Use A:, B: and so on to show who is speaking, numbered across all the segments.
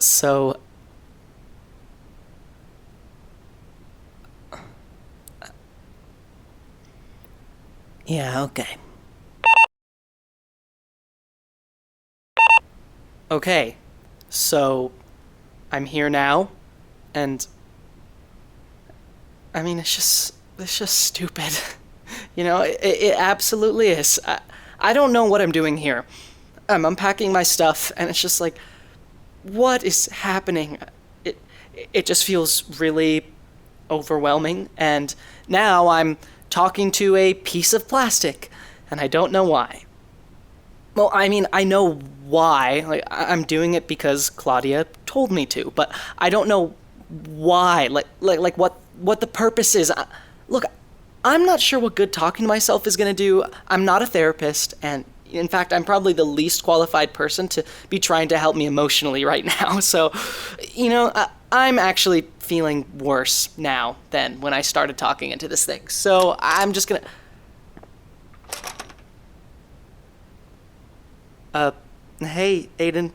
A: So, yeah, okay. Okay, so I'm here now, and I mean, it's just stupid. It absolutely is. I don't know what I'm doing here. I'm unpacking my stuff, and it's just like, what is happening? It, it just feels really overwhelming, and now I'm talking to a piece of plastic, and I don't know why. Well, I mean, I know why. Like, I'm doing it because Claudia told me to, but I don't know why. Like what the purpose is. Look, I'm not sure what good talking to myself is gonna do. I'm not a therapist, and in fact, I'm probably the least qualified person to be trying to help me emotionally right now. So, I'm actually feeling worse now than when I started talking into this thing. So I'm just gonna. Uh, hey, Aidan.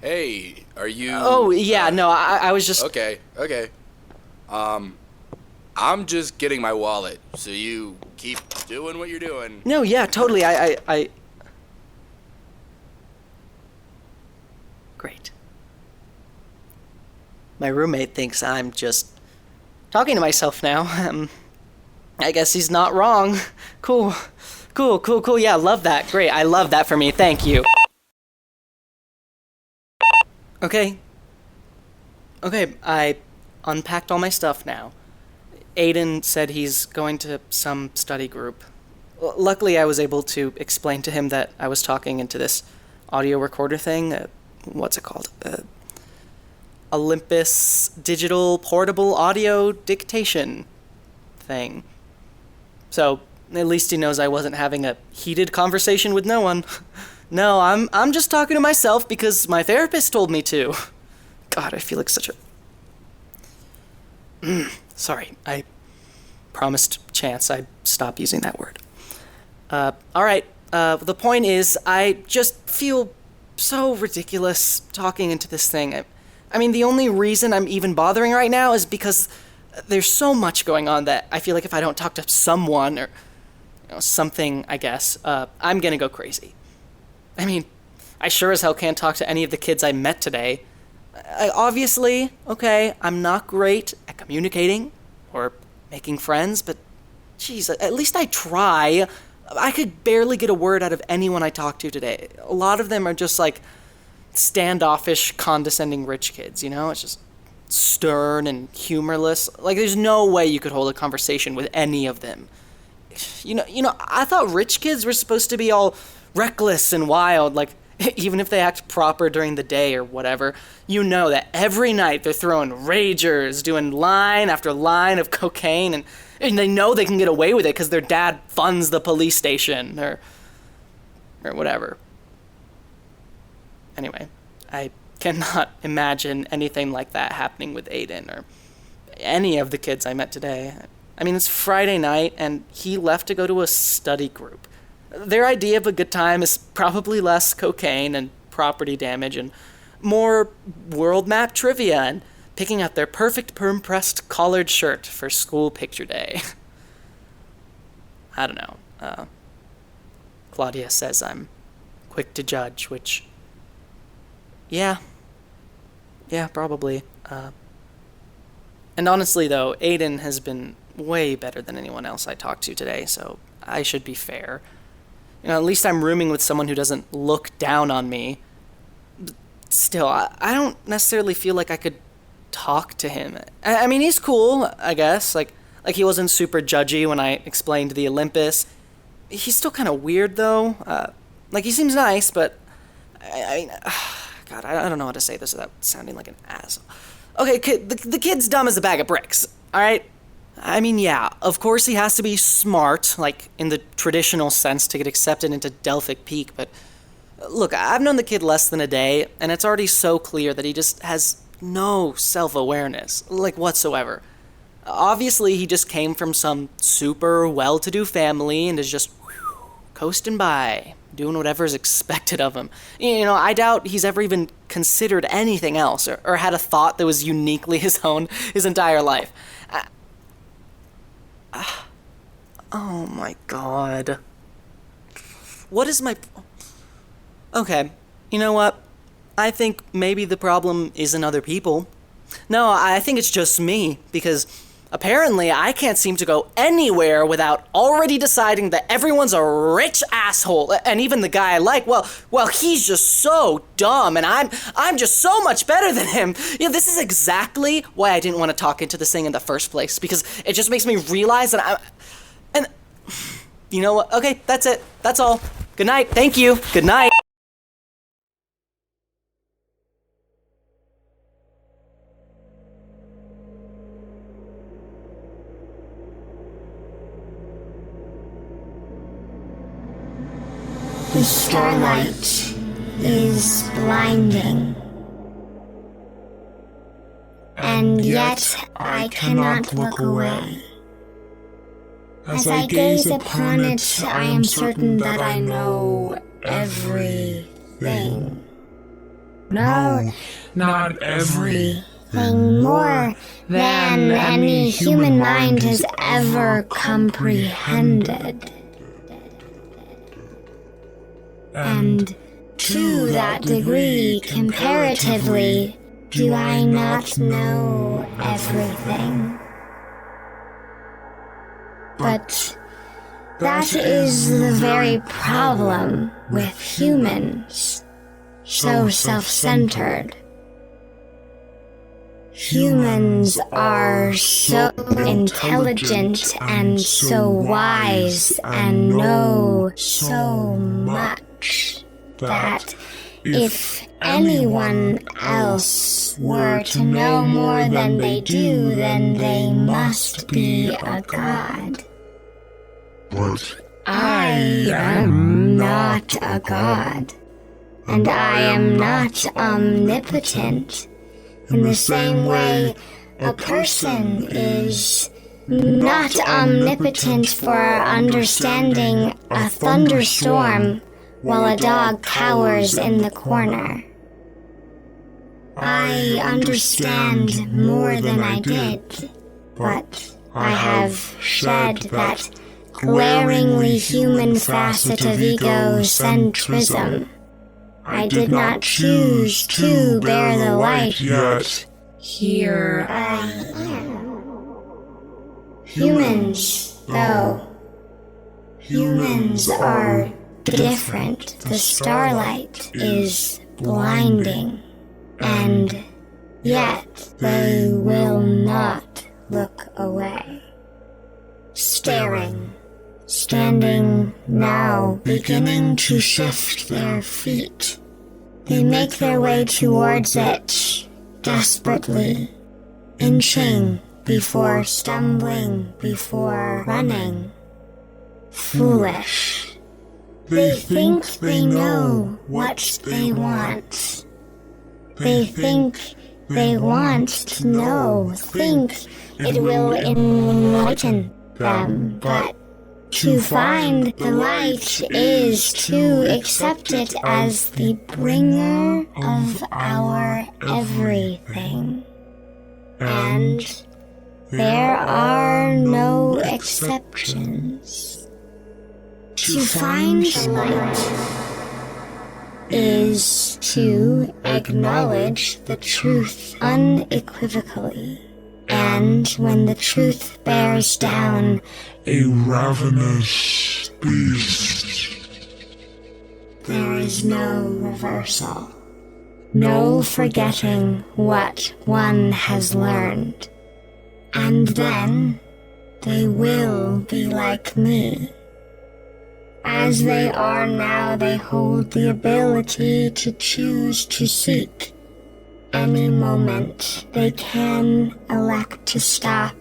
B: Hey, are you?
A: Oh, yeah, no, I was just.
B: Okay, okay. I'm just getting my wallet, so you keep doing what you're doing.
A: No, yeah, totally. Great. My roommate thinks I'm just talking to myself now. I guess he's not wrong. Cool. Cool, cool, cool. Yeah, love that. Great. I love that for me. Thank you. Okay. Okay, I unpacked all my stuff now. Aidan said he's going to some study group. Luckily, I was able to explain to him that I was talking into this audio recorder thing. What's it called? Olympus digital portable audio dictation thing. So, at least he knows I wasn't having a heated conversation with no one. No, I'm just talking to myself because my therapist told me to. God, I feel like such a... Sorry, I promised Chance I'd stop using that word. Alright, the point is, I just feel so ridiculous talking into this thing. I mean, the only reason I'm even bothering right now is because there's so much going on that I feel like if I don't talk to someone or something, I guess, I'm gonna go crazy. I mean, I sure as hell can't talk to any of the kids I met today. Obviously, okay, I'm not great at communicating or making friends, but geez, at least I try. I could barely get a word out of anyone I talk to today. A lot of them are just like standoffish, condescending rich kids, It's just stern and humorless. Like, there's no way you could hold a conversation with any of them. I thought rich kids were supposed to be all reckless and wild, like, even if they act proper during the day or whatever, that every night they're throwing ragers, doing line after line of cocaine, and they know they can get away with it because their dad funds the police station, or whatever. Anyway, I cannot imagine anything like that happening with Aidan or any of the kids I met today. I mean, it's Friday night, and he left to go to a study group. Their idea of a good time is probably less cocaine and property damage and more world map trivia and picking out their perfect perm-pressed collared shirt for school picture day. I don't know. Claudia says I'm quick to judge, which... Yeah, probably. And honestly, though, Aidan has been way better than anyone else I talked to today, so I should be fair. At least I'm rooming with someone who doesn't look down on me. Still, I don't necessarily feel like I could talk to him. I mean, he's cool, I guess. Like he wasn't super judgy when I explained the Olympus. He's still kind of weird, though. He seems nice, but... God, I don't know how to say this without sounding like an asshole. Okay, the kid's dumb as a bag of bricks, alright? I mean, yeah, of course he has to be smart, like, in the traditional sense to get accepted into Delphic Peak, but... Look, I've known the kid less than a day, and it's already so clear that he just has no self-awareness, like, whatsoever. Obviously, he just came from some super well-to-do family and is just coasting by, doing whatever's expected of him. I doubt he's ever even considered anything else or had a thought that was uniquely his own his entire life. Oh my god. What is my... Okay, you know what? I think maybe the problem isn't other people. No, I think it's just me, because apparently I can't seem to go anywhere without already deciding that everyone's a rich asshole, and even the guy I like, well, he's just so dumb, and I'm just so much better than him. This is exactly why I didn't want to talk into this thing in the first place, because it just makes me realize that and you know what? Okay, that's it. That's all. Good night. Thank you. Good night.
C: The starlight is blinding, and yet I cannot look away. As I gaze upon it, I am certain that I know everything. No, not everything, more than any human mind has ever comprehended. And to that degree, comparatively, do I not know everything. But that is the very problem with humans, so self-centered. Humans are so intelligent and so wise and know so much that if anyone else were to know more than they do, then they must be a god. But I am not a god, and I am not omnipotent. In the same way, a person is not omnipotent for understanding a thunderstorm while a dog cowers in the corner. I understand more than I did, but I have shed that glaringly human facet of egocentrism. I did not choose to bear the light, yet here I am. Humans, though, humans are different. The starlight is blinding, and yet they will not look away. Staring, standing now, beginning to shift their feet. They make their way towards it, desperately, inching before stumbling, before running. Foolish. They think they know what they want. They think they want to know, think it will enlighten them, but to find the light is to accept it as the bringer of our everything. And there are no exceptions. To find the light is to acknowledge the truth unequivocally. And when the truth bears down a ravenous beast, there is no reversal, no forgetting what one has learned. And then they will be like me. As they are now, they hold the ability to choose to seek. Any moment, they can elect to stop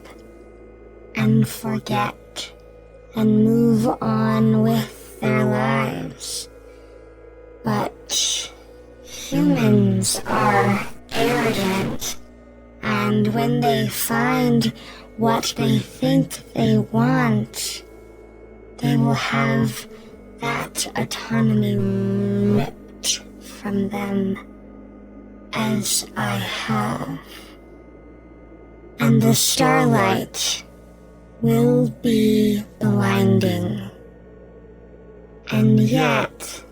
C: and forget and move on with their lives. But humans are arrogant, and when they find what they think they want, they will have that autonomy ripped from them as I have. And the starlight will be blinding. And yet,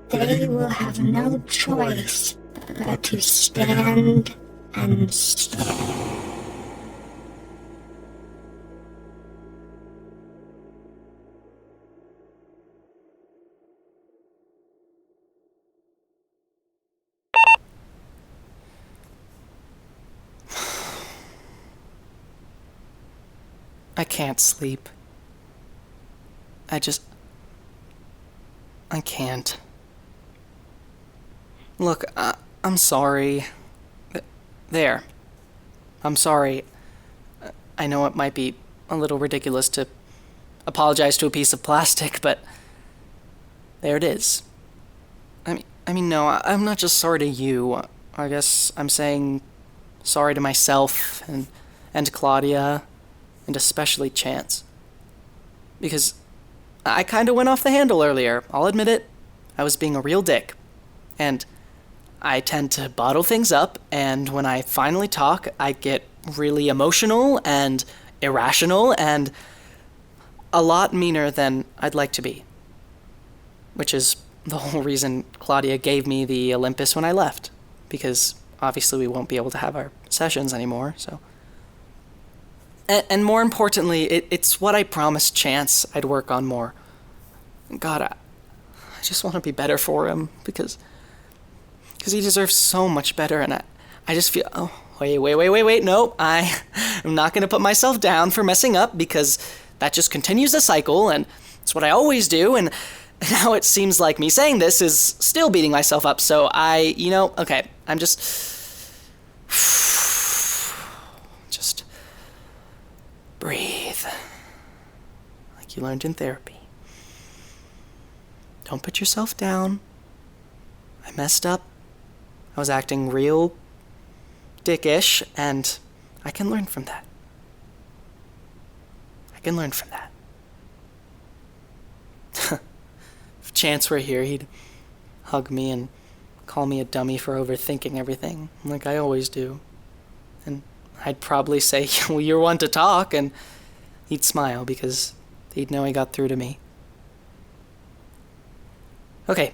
C: they will have no choice but to stand and stare.
A: I can't sleep. I can't. Look, I'm sorry. There. I'm sorry. I know it might be a little ridiculous to apologize to a piece of plastic, but there it is. I mean, no, I'm not just sorry to you. I guess I'm saying sorry to myself and Claudia, and especially Chance. Because I kinda went off the handle earlier, I'll admit it. I was being a real dick. And I tend to bottle things up, and when I finally talk, I get really emotional and irrational and a lot meaner than I'd like to be. Which is the whole reason Claudia gave me the Olympus when I left. Because obviously we won't be able to have our sessions anymore, so... And more importantly, it's what I promised Chance I'd work on more. God, I just want to be better for him, because he deserves so much better, and I just feel... Oh, wait, no, I'm not going to put myself down for messing up, because that just continues the cycle, and it's what I always do, and now it seems like me saying this is still beating myself up, so okay, I'm just... Breathe. Like you learned in therapy. Don't put yourself down. I messed up. I was acting real dickish, and I can learn from that. If Chance were here, he'd hug me and call me a dummy for overthinking everything, like I always do. And I'd probably say, well, you're one to talk, and he'd smile because he'd know he got through to me. Okay.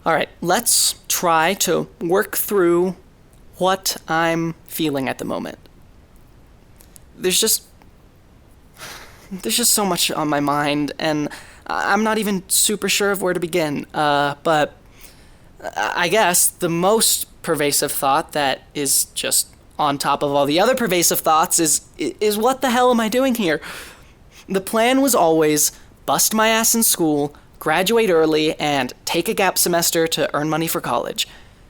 A: Alright, let's try to work through what I'm feeling at the moment. There's just so much on my mind, and I'm not even super sure of where to begin, but I guess the most pervasive thought that is just on top of all the other pervasive thoughts is what the hell am I doing here? The plan was always bust my ass in school, graduate early, and take a gap semester to earn money for college.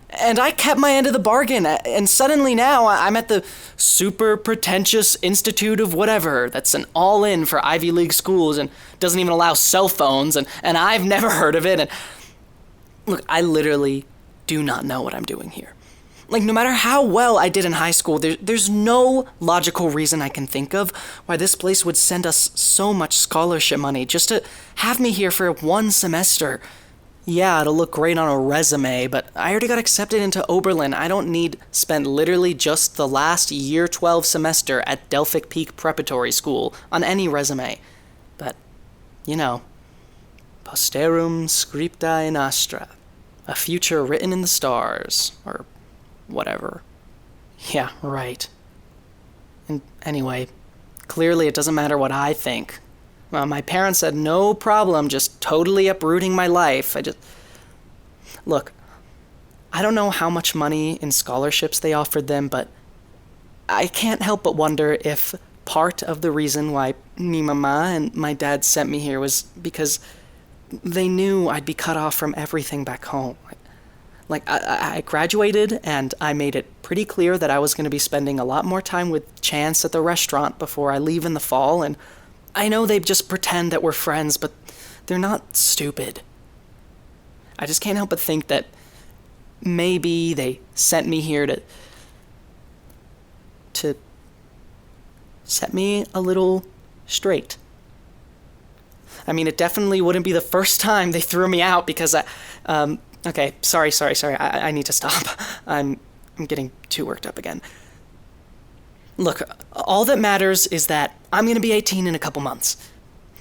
A: And I kept my end of the bargain, and suddenly now I'm at the super pretentious institute of whatever that's an all-in for Ivy League schools and doesn't even allow cell phones, and I've never heard of it, and look, I literally do not know what I'm doing here. Like, no matter how well I did in high school, there's no logical reason I can think of why this place would send us so much scholarship money just to have me here for one semester. Yeah, it'll look great on a resume, but I already got accepted into Oberlin. I don't need spend literally just the last year 12 semester at Delphic Preparatory School on any resume. But, posterum scripta in Astra, a future written in the stars, or whatever. Yeah, right. And anyway, clearly it doesn't matter what I think. Well, my parents had no problem just totally uprooting my life. Look, I don't know how much money in scholarships they offered them, but I can't help but wonder if part of the reason why me mama and my dad sent me here was because they knew I'd be cut off from everything back home. Like, I graduated, and I made it pretty clear that I was going to be spending a lot more time with Chance at the restaurant before I leave in the fall, and I know they just pretend that we're friends, but they're not stupid. I just can't help but think that maybe they sent me here to set me a little straight. I mean, it definitely wouldn't be the first time they threw me out because okay, sorry. I need to stop. I'm getting too worked up again. Look, all that matters is that I'm gonna be 18 in a couple months.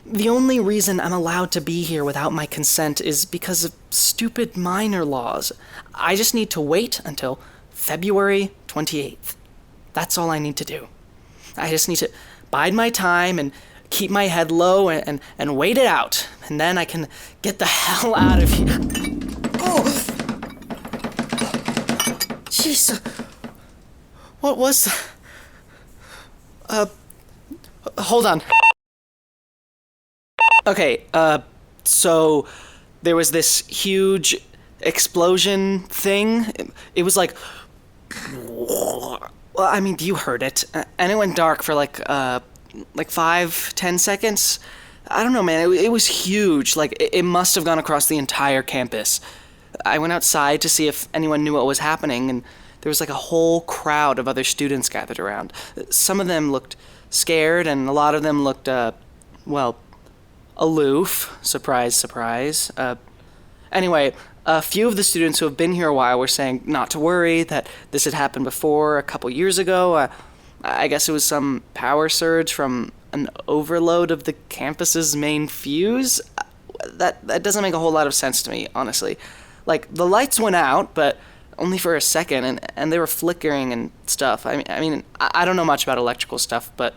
A: The only reason I'm allowed to be here without my consent is because of stupid minor laws. I just need to wait until February 28th. That's all I need to do. I just need to bide my time and keep my head low and wait it out. And then I can get the hell out of here. Oh! Jeez. What was that? Hold on. Okay, so there was this huge explosion thing. It was like... Well, I mean, you heard it. And it went dark for like 5-10 seconds. I don't know, man. It was huge. Like, it must have gone across the entire campus. I went outside to see if anyone knew what was happening, and there was like a whole crowd of other students gathered around. Some of them looked scared, and a lot of them looked, aloof. Surprise, surprise. Anyway, a few of the students who have been here a while were saying not to worry, that this had happened before a couple years ago. I guess it was some power surge from an overload of the campus's main fuse. That doesn't make a whole lot of sense to me, honestly. Like, the lights went out, but only for a second, and they were flickering and stuff. I mean, I don't know much about electrical stuff, but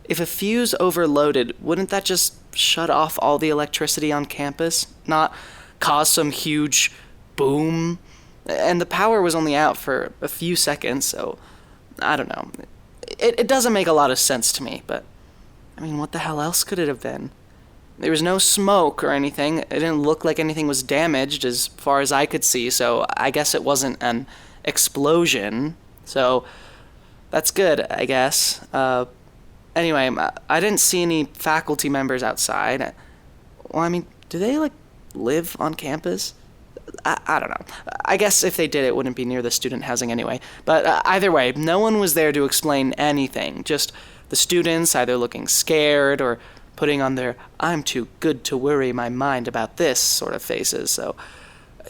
A: if a fuse overloaded, wouldn't that just shut off all the electricity on campus? Not cause some huge boom? And the power was only out for a few seconds, so I don't know. It doesn't make a lot of sense to me, but I mean, what the hell else could it have been? There was no smoke or anything. It didn't look like anything was damaged as far as I could see, so I guess it wasn't an explosion. So that's good, I guess. Anyway, I didn't see any faculty members outside. Well, I mean, do they, live on campus? I don't know. I guess if they did, it wouldn't be near the student housing anyway. But either way, no one was there to explain anything. Just the students either looking scared or putting on their "I'm too good to worry my mind about this" sort of faces. So,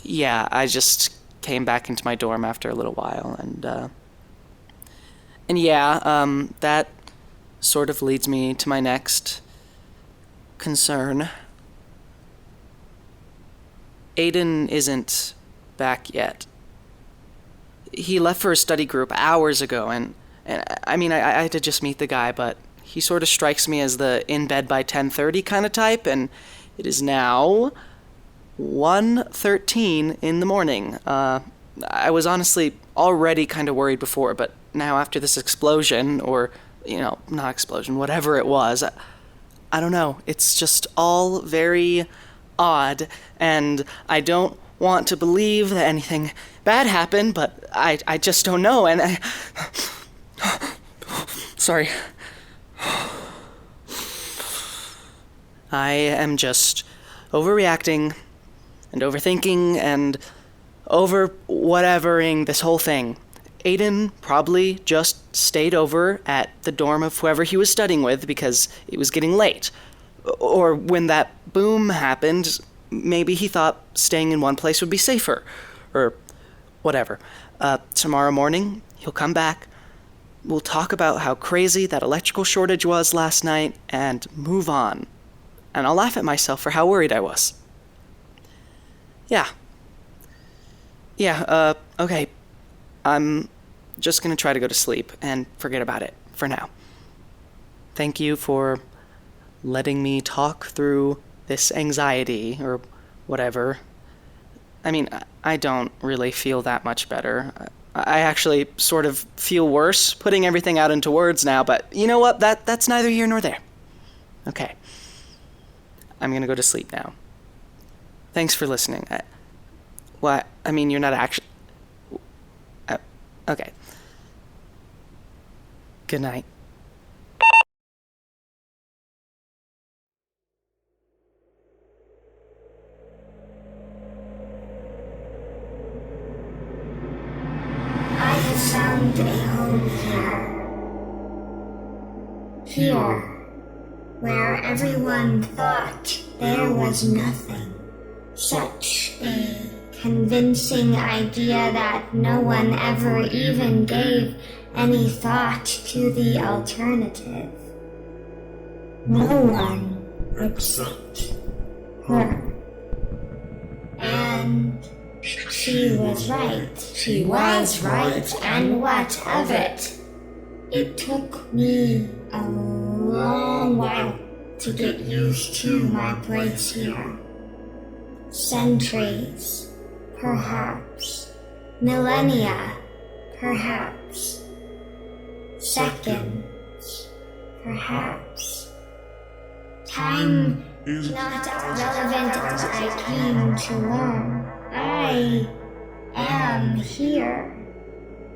A: yeah, I just came back into my dorm after a little while, and yeah, that sort of leads me to my next concern. Aidan isn't back yet. He left for a study group hours ago, and I mean, I had to just meet the guy, but he sort of strikes me as the in bed by 10:30 kind of type, and it is now 1:13 in the morning. I was honestly already kind of worried before, but now after this explosion, or, not explosion, whatever it was, I don't know. It's just all very odd, and I don't want to believe that anything bad happened, but I just don't know, and sorry. I am just overreacting and overthinking and over-whatevering this whole thing. Aidan probably just stayed over at the dorm of whoever he was studying with because it was getting late. Or when that boom happened, maybe he thought staying in one place would be safer. Or whatever. Tomorrow morning, he'll come back. We'll talk about how crazy that electrical shortage was last night and move on. And I'll laugh at myself for how worried I was. Yeah, okay. I'm just gonna try to go to sleep and forget about it for now. Thank you for letting me talk through this anxiety or whatever. I mean, I don't really feel that much better. I actually sort of feel worse putting everything out into words now, but you know what? That's neither here nor there. Okay. I'm gonna go to sleep now. Thanks for listening. I mean, you're not actually... okay. Good night.
C: I have found a home here. Here, where everyone thought there was nothing. Such a convincing idea that no one ever even gave any thought to the alternative. No one except her. And she was right. She was right, and what of it? It took me a long while to get used to my place here. Centuries, perhaps. Millennia, perhaps. Seconds, perhaps. Time is not relevant as I came to learn. I am here,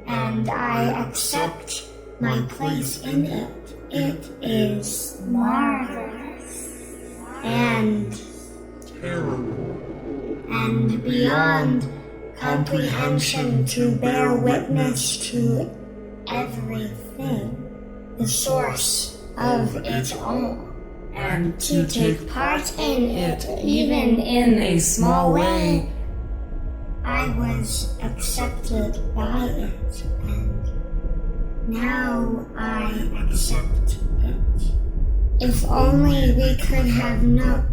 C: and I accept my place in it. It is marvelous and terrible and beyond comprehension to bear witness to everything, the source of it all, and to take part in it even in a small way. I was accepted by it, and now I accept it. If only we could have known.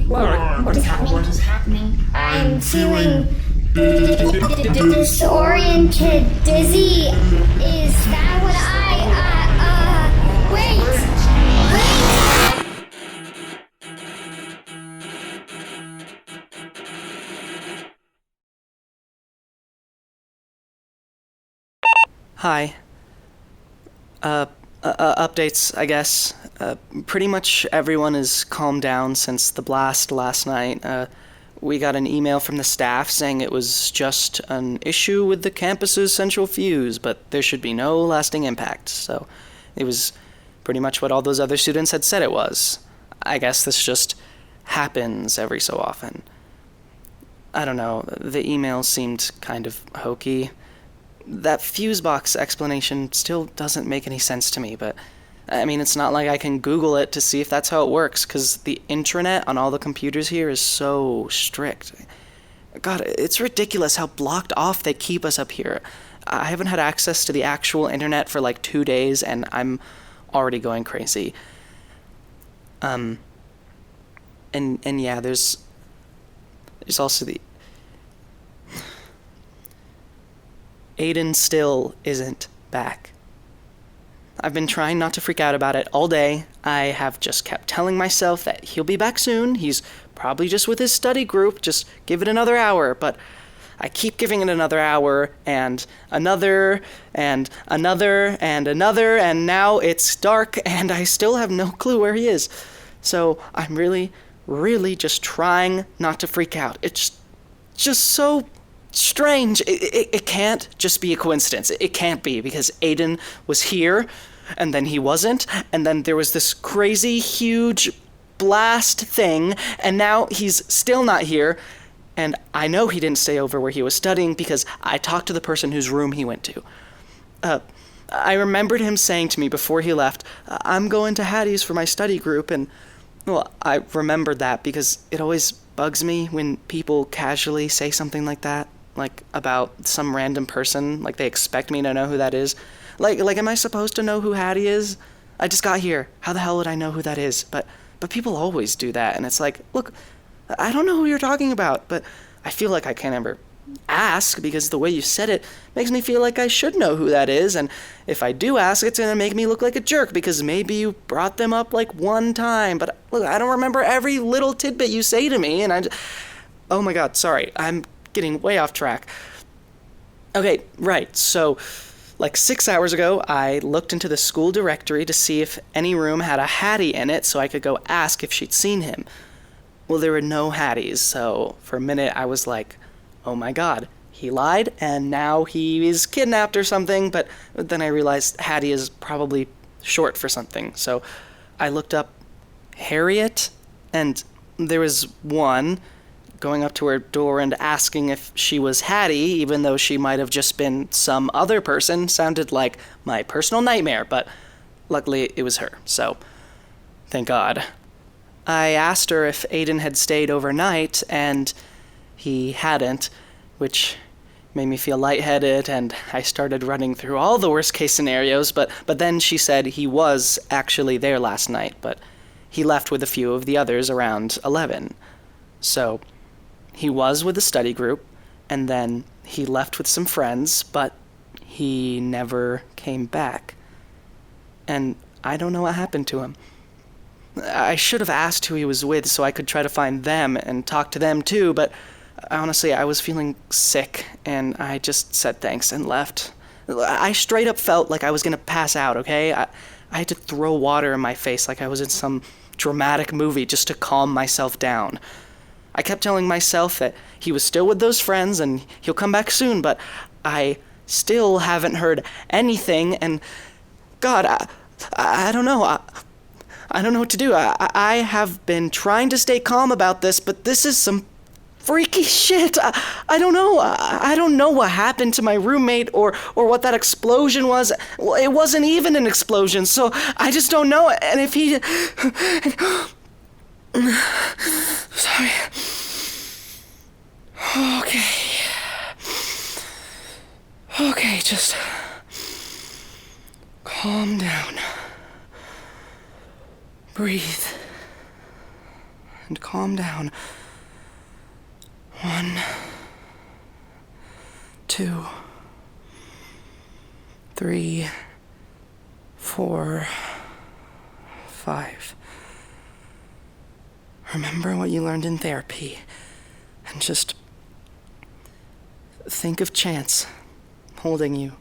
C: What is happening? What is happening? I'm feeling disoriented, dizzy. Is that what wait!
A: Hi. Updates, I guess. Pretty much everyone has calmed down since the blast last night. We got an email from the staff saying it was just an issue with the campus's central fuse, but there should be no lasting impact. So it was pretty much what all those other students had said it was. I guess this just happens every so often. I don't know, the email seemed kind of hokey. That fuse box explanation still doesn't make any sense to me, but I mean, it's not like I can Google it to see if that's how it works, because the intranet on all the computers here is so strict. God, it's ridiculous how blocked off they keep us up here. I haven't had access to the actual internet for like 2 days, and I'm already going crazy. And yeah, there's also the... Aidan still isn't back. I've been trying not to freak out about it all day. I have just kept telling myself that he'll be back soon. He's probably just with his study group. Just give it another hour. But I keep giving it another hour, and another, and another, and another, and now it's dark, and I still have no clue where he is. So I'm really, really just trying not to freak out. It's just so strange. It can't just be a coincidence. It can't be, because Aidan was here, and then he wasn't, and then there was this crazy, huge blast thing, and now he's still not here, and I know he didn't stay over where he was studying because I talked to the person whose room he went to. I remembered him saying to me before he left, I'm going to Hattie's for my study group, and, well, I remembered that because it always bugs me when people casually say something like that. Like, about some random person, like they expect me to know who that is. Like, am I supposed to know who Hattie is? I just got here. How the hell would I know who that is? But people always do that, and it's like, look, I don't know who you're talking about, but I feel like I can't ever ask, because the way you said it makes me feel like I should know who that is, and if I do ask, it's gonna make me look like a jerk, because maybe you brought them up like one time, but look, I don't remember every little tidbit you say to me, and oh my god, sorry, I'm getting way off track. Okay, right, so like 6 hours ago, I looked into the school directory to see if any room had a Hattie in it so I could go ask if she'd seen him. Well, there were no Hatties, so for a minute I was like, oh my god, he lied and now he is kidnapped or something, but then I realized Hattie is probably short for something, so I looked up Harriet, and there was one. Going up to her door and asking if she was Hattie, even though she might have just been some other person, sounded like my personal nightmare, but Luckily, it was her, so thank God. I asked her if Aidan had stayed overnight, and he hadn't, which made me feel lightheaded, and I started running through all the worst-case scenarios, but then she said he was actually there last night, but he left with a few of the others around 11. So, he was with the study group, and then he left with some friends, but he never came back. And I don't know what happened to him. I should have asked who he was with so I could try to find them and talk to them too, but honestly, I was feeling sick, and I just said thanks and left. I straight up felt like I was gonna pass out, okay? I had to throw water in my face like I was in some dramatic movie just to calm myself down. I kept telling myself that he was still with those friends and he'll come back soon, but I still haven't heard anything, and God, I don't know. I don't know what to do. I have been trying to stay calm about this, but this is some freaky shit. I don't know. I don't know what happened to my roommate or what that explosion was. Well, it wasn't even an explosion, so I just don't know. And if he... Sorry. Okay, just calm down. Breathe. And calm down. 1, 2, 3, 4, 5. Remember what you learned in therapy, and just think of Chance holding you,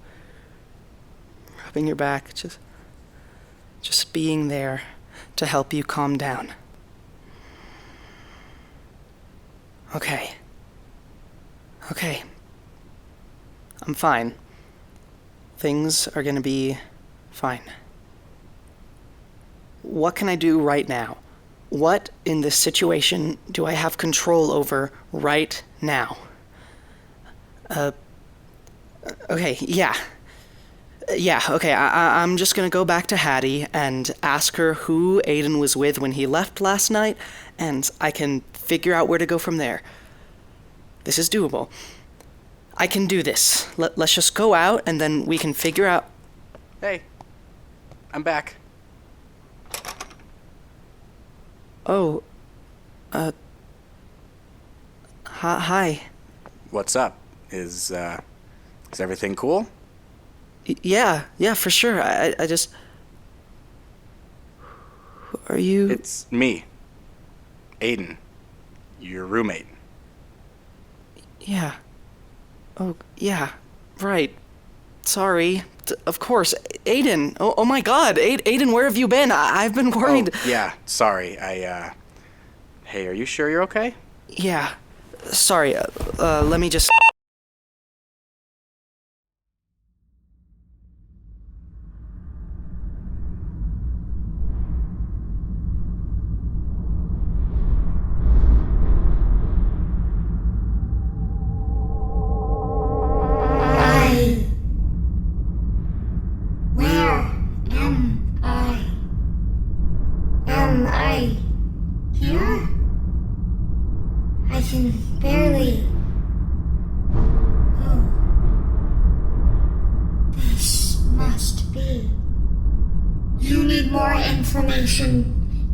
A: rubbing your back, just being there to help you calm down. Okay. I'm fine. Things are gonna be fine. What can I do right now? What in this situation do I have control over right now? Okay, yeah. Okay, I'm just gonna go back to Hattie and ask her who Aidan was with when he left last night, and I can figure out where to go from there. This is doable. I can do this. Let's just go out, and then we can figure out...
D: Hey, I'm back.
A: Oh, hi.
D: What's up? Is everything cool?
A: Yeah, for sure. I just... Are you...
D: It's me, Aidan, your roommate.
A: Yeah. Oh, yeah. Right. Sorry. Of course. Aidan. Oh my God. Aidan, where have you been? I've been worried.
D: Oh, yeah. Sorry. Hey, are you sure you're okay?
A: Yeah. Sorry. Let me just...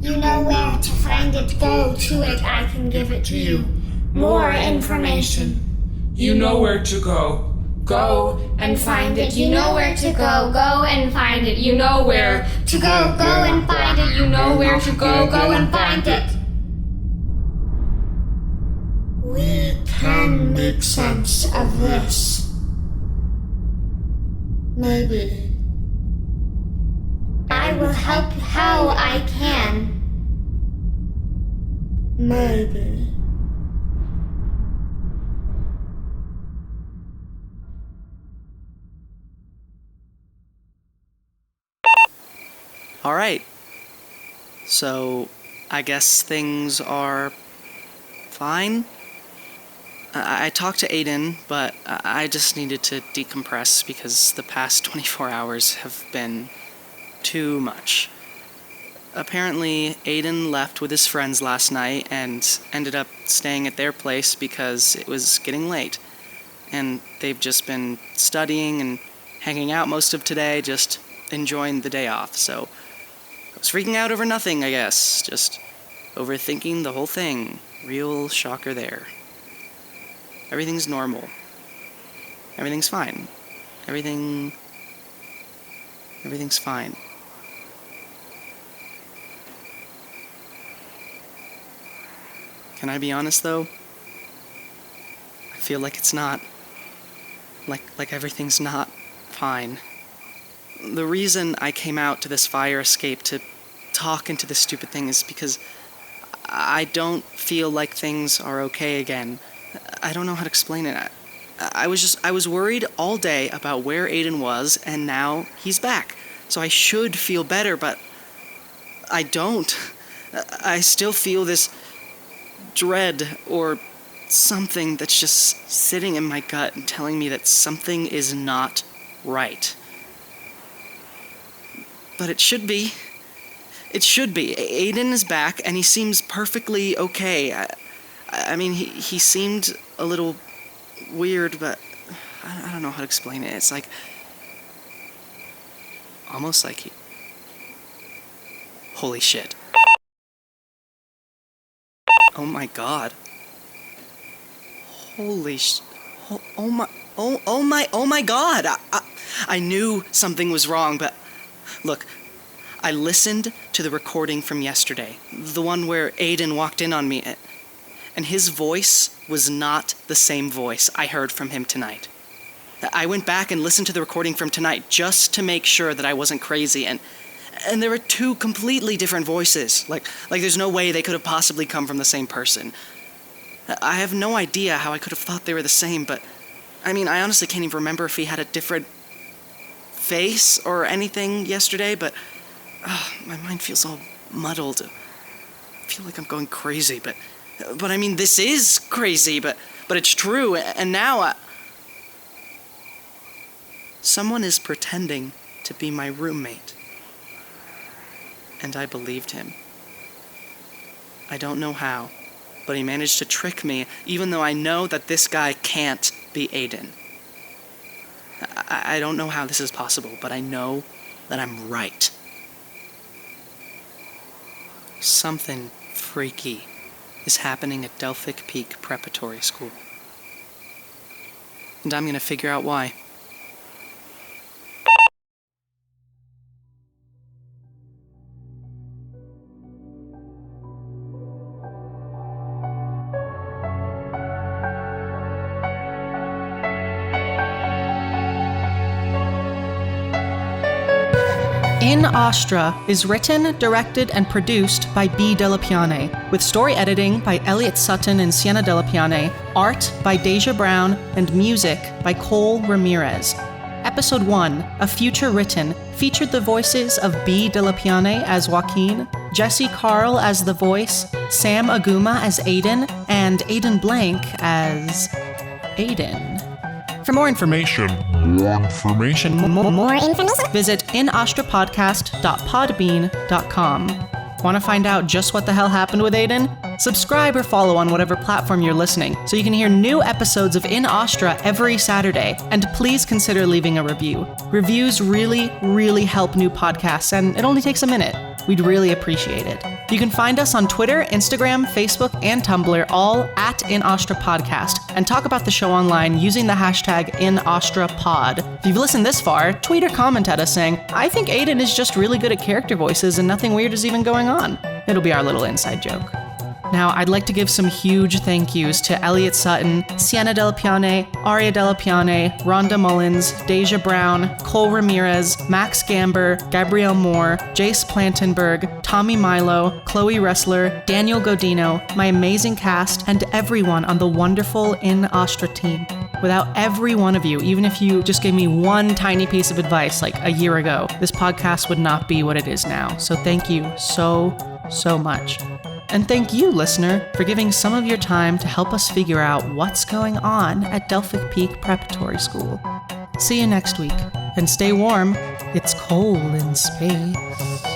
C: You know where to find it. Go to it. I can give it to you. More information.
E: You know where to go.
C: Go and find it. You know where to go. Go and find it. You know where to go. Go and find it. You know where to go. Go and find it. We can make sense of this. Maybe. I will help how I can. Maybe.
A: All right. So, I guess things are fine. I talked to Aidan, but I just needed to decompress because the past 24 hours have been too much. Apparently, Aidan left with his friends last night and ended up staying at their place because it was getting late. And they've just been studying and hanging out most of today, just enjoying the day off. So I was freaking out over nothing, I guess. Just overthinking the whole thing. Real shocker there. Everything's normal. Everything's fine. Everything's fine. Can I be honest, though? I feel like it's not. Like everything's not fine. The reason I came out to this fire escape to talk into this stupid thing is because I don't feel like things are okay again. I don't know how to explain it. I was worried all day about where Aidan was, and now he's back. So I should feel better, but I don't. I still feel this dread or something that's just sitting in my gut and telling me that something is not right. But it should be. It should be. Aidan is back, and he seems perfectly okay. I mean, he seemed a little weird, but I don't know how to explain it. It's like, almost like he... Holy shit. Oh my god. Holy oh my god! I knew something was wrong, but look, I listened to the recording from yesterday, the one where Aidan walked in on me, and his voice was not the same voice I heard from him tonight. I went back and listened to the recording from tonight just to make sure that I wasn't crazy, and there were two completely different voices. Like there's no way they could have possibly come from the same person. I have no idea how I could have thought they were the same, but I mean, I honestly can't even remember if he had a different face or anything yesterday, but my mind feels all muddled. I feel like I'm going crazy, but I mean, this is crazy, but it's true, and now someone is pretending to be my roommate. And I believed him. I don't know how, but he managed to trick me, even though I know that this guy can't be Aidan. I don't know how this is possible, but I know that I'm right. Something freaky is happening at Delphic Preparatory School. And I'm gonna figure out why. In Astra is written, directed, and produced by B. Delapiane, with story editing by Elliot Sutton and Sienna Delapiane, art by Deja Brown, and music by Cole Ramirez. Episode 1, A Future Written, featured the voices of B. Delapiane as Joaquin, Jesse Carl as The Voice, Sam Aguma as Aidan, and Aidan Blank as Aidan. For more information, visit inastrapodcast.podbean.com. Want to find out just what the hell happened with Aidan? Subscribe or follow on whatever platform you're listening so you can hear new episodes of In Astra every Saturday, and please consider leaving a review. Reviews really, really help new podcasts, and it only takes a minute. We'd really appreciate it. You can find us on Twitter, Instagram, Facebook, and Tumblr, all at In Astra Podcast, and talk about the show online using the hashtag InAstraPod. If you've listened this far, tweet or comment at us saying, I think Aidan is just really good at character voices and nothing weird is even going on. It'll be our little inside joke. Now, I'd like to give some huge thank yous to Elliot Sutton, Sienna Delapiane, Aria Delapiane, Rhonda Mullins, Deja Brown, Cole Ramirez, Max Gamber, Gabrielle Moore, Jace Plantenberg, Tommy Milo, Chloe Ressler, Daniel Godino, my amazing cast, and everyone on the wonderful In Astra team. Without every one of you, even if you just gave me one tiny piece of advice like a year ago, this podcast would not be what it is now. So thank you so much. And thank you, listener, for giving some of your time to help us figure out what's going on at Delphic Preparatory School. See you next week.
F: and stay warm. It's cold in space.